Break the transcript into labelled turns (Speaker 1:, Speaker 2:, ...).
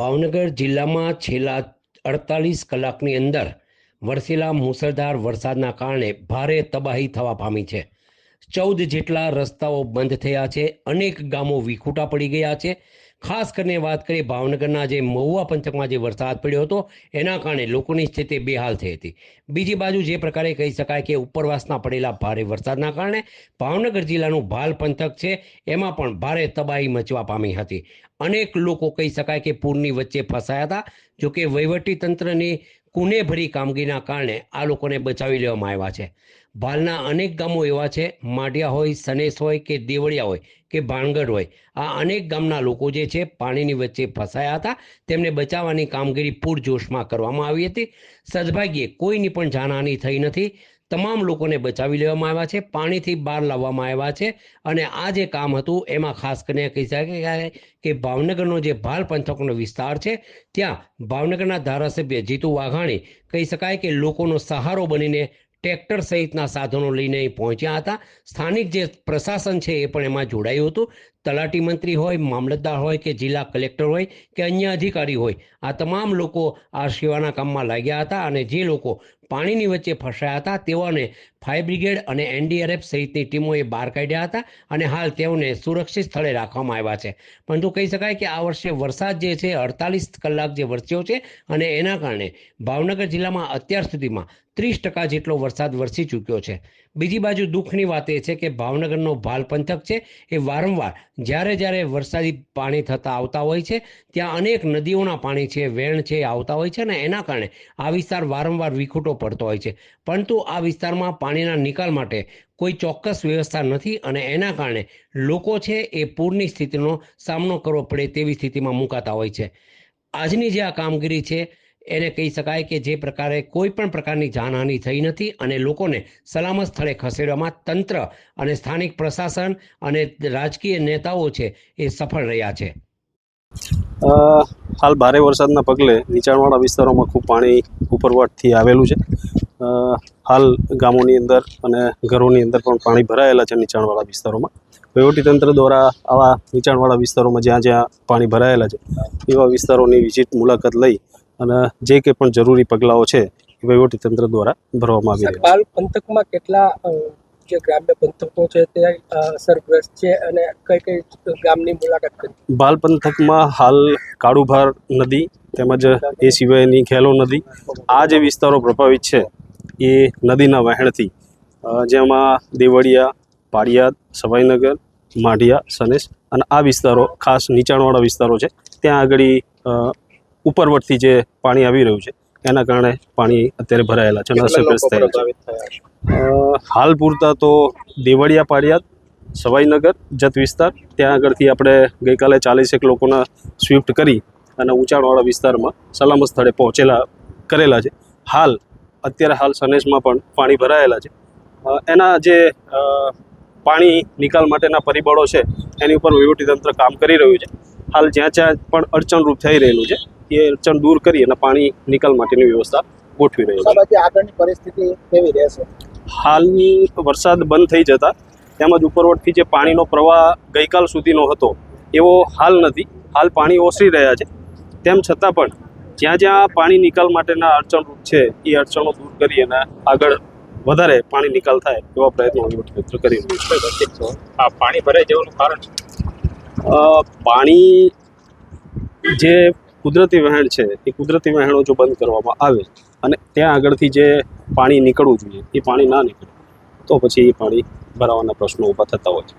Speaker 1: ભાવનગર જિલ્લામાં છેલ્લા 48 કલાકની અંદર વરસેલા મુસળધાર વરસાદના કારણે ભારે તબાહી થવા પામી છે। 14 જેટલા રસ્તાઓ બંધ થયા છે, અનેક ગામો વિખૂટા પડી ગયા છે। ખાસ કરીને વાત કરીએ ભાવનગરના જે મહુવા પંથકમાં જે વરસાદ પડ્યો હતો એના કારણે લોકોની સ્થિતિ બેહાલ થઈ હતી। બીજી બાજુ જે પ્રકારે કહી શકાય કે ઉપરવાસના પડેલા ભારે વરસાદના કારણે ભાવનગર જિલ્લાનું ભાલ પંથક છે એમાં પણ ભારે તબાહી મચવા પામી હતી। અનેક લોકો કહી શકાય કે પૂરની વચ્ચે ફસાયા હતા। જોકે વહીવટી તંત્રની કુનેભરી કામગીરીના કારણે આ લોકોને બચાવી લેવામાં આવ્યા છે। ભાલના અનેક ગામો એવા છે, માઢિયા હોય, સનેસ હોય કે દેવળિયા હોય કે ભાણગઢ હોય, આ અનેક ગામના લોકો જે છે પાણીની વચ્ચે ફસાયા હતા। તેમને બચાવવાની કામગીરી પૂરજોશમાં કરવામાં આવી હતી। સદભાગ્યે કોઈની પણ જાનહાનિ થઈ નથી। તમામ લોકોને બચાવી લેવામાં આવ્યા છે, પાણીથી બહાર લાવવામાં આવ્યા છે। અને આ જે કામ હતું એમાં ખાસ કરીને કહી શકાય કે ભાવનગરનો જે ભાલ પંથકનો વિસ્તાર છે ત્યાં ભાવનગરના ધારાસભ્ય જીતુ વાઘાણી કહી શકાય કે લોકોનો સહારો બનીને ટ્રેક્ટર સહિતના સાધનો લઈને અહીં પહોંચ્યા હતા। સ્થાનિક જે પ્રશાસન છે એ પણ એમાં જોડાયું હતું। તલાટી મંત્રી હોય, મામલતદાર હોય કે જિલ્લા કલેક્ટર હોય કે અન્ય અધિકારી હોય, આ તમામ લોકો આ સેવાના કામમાં લાગ્યા હતા। અને જે લોકો પાણીની વચ્ચે ફસાયા હતા તેઓને ફાયર બ્રિગેડ અને એનડીઆરએફ સહિતની ટીમોએ બહાર કાઢ્યા હતા અને હાલ તેઓને સુરક્ષિત સ્થળે રાખવામાં આવ્યા છે। પરંતુ કહી શકાય કે આ વર્ષે વરસાદ જે છે 48 કલાક જે વરસ્યો છે અને એના કારણે ભાવનગર જિલ્લામાં અત્યાર સુધીમાં 30% જેટલો વરસાદ વરસી ચૂક્યો છે। બીજી બાજુ દુઃખની વાત એ છે કે ભાવનગરનો ભાલ પંથક છે એ વારંવાર જ્યારે વરસાદી પાણી થતા આવતા હોય છે ત્યાં અનેક નદીઓના પાણી છે, વેણ છે આવતા હોય છે અને એના કારણે આ વિસ્તાર વારંવાર વિખૂટો પડતો હોય છે। પરંતુ આ વિસ્તારમાં પાણીના નિકાલ માટે કોઈ ચોક્કસ વ્યવસ્થા નથી અને એના કારણે લોકો છે એ પૂરની સ્થિતિનો સામનો કરવો પડે તેવી સ્થિતિમાં મુકાતા હોય છે। આજની જે આ કામગીરી છે એને કહી શકાય કે જે પ્રકારે કોઈ પણ પ્રકારની જાનહાનિ થઈ નથી અને લોકોને સલામત સ્થળે ખસેડવામાં તંત્ર અને સ્થાનિક પ્રશાસન અને રાજકીય નેતાઓ છે એ સફળ રહ્યા છે।
Speaker 2: હાલ ભારે વરસાદના પગલે નીચાણવાળા વિસ્તારોમાં ખૂબ પાણી ઉપરવાટથી આવેલું છે। હાલ ગામોની અંદર અને ઘરોની અંદર પણ પાણી ભરાયેલા છે નીચાણવાળા વિસ્તારોમાં। વહીવટીતંત્ર દ્વારા આવા નીચાણવાળા વિસ્તારોમાં જ્યાં જ્યાં પાણી ભરાયેલા છે એવા વિસ્તારોની વિઝિટ મુલાકાત લઈ અને જે કંઈ પણ જરૂરી પગલાઓ છે વહીવટીતંત્ર દ્વારા ભરવામાં આવી રહ્યા છે।
Speaker 3: ભાલ પંથકમાં કેટલા જે ગ્રામ્ય પંથકો છે તે અસરગ્રસ્ત છે અને કઈ કઈ ગામની મુલાકાત કરી?
Speaker 2: ભાલ પંથકમાં હાલ કાળુભાર નદી તેમજ એ સિવાયની ખેલો નદી, આ જે વિસ્તારો પ્રભાવિત છે એ નદીના વહેણથી, જેમાં દેવળિયા, પાળિયાદ, સવાઈનગર, માઢિયા, સનેસ અને આ વિસ્તારો ખાસ નીચાણવાળા વિસ્તારો છે। ત્યાં આગળ ઉપરવટથી જે પાણી આવી રહ્યું છે એના કારણે પાણી અત્યારે ભરાયેલા છે અને અસરગ્રસ્ત થયેલા છે। હાલ પૂરતા તો દેવળિયા, પાળિયાદ, સવાઈનગર, જત વિસ્તાર ત્યાં આગળથી આપણે ગઈકાલે 40 લોકોના સ્વિફ્ટ કરી અને ઊંચાણવાળા વિસ્તારમાં સલામત સ્થળે કરેલા છે। અત્યારે સનેસમાં પણ પાણી ભરાયેલા છે। એના જે પાણી નિકાલ માટેના પરિબળો છે એની ઉપર વહીવટીતંત્ર કામ કરી રહ્યું છે। હાલ જ્યાં જ્યાં પણ અડચણરૂપ થઈ રહેલું છે એ અડચણ દૂર કરી અને પાણી નિકાલ માટેની વ્યવસ્થા ગોઠવી રહ્યું છે।
Speaker 3: આગળની પરિસ્થિતિ કેવી રહેશે?
Speaker 2: હાલની વરસાદ બંધ થઈ જતા તેમજ ઉપરવટથી જે પાણીનો પ્રવાહ ગઈકાલ સુધીનો હતો એવો હાલ નથી। હાલ પાણી ઓસરી રહ્યા છે, તેમ છતાં પણ જ્યાં જ્યાં પાણી નિકાલ માટેના અડચણરૂપ છે એ અડચણો દૂર કરી અને આગળ વધારે પાણી નિકાલ થાય એવા પ્રયત્નો વહીવટીતંત્ર કરી રહ્યું છે।
Speaker 4: આ પાણી ભરાઈ જવાનું કારણ
Speaker 2: પાણી જે કુદરતી વહેણ છે એ કુદરતી વહેણો જો બંધ કરવામાં આવે અને ત્યાં આગળથી જે પાણી નીકળવું જોઈએ એ પાણી ના નીકળે તો પછી એ પાણી ભરાવાના પ્રશ્નો ઊભા થતા હોય છે।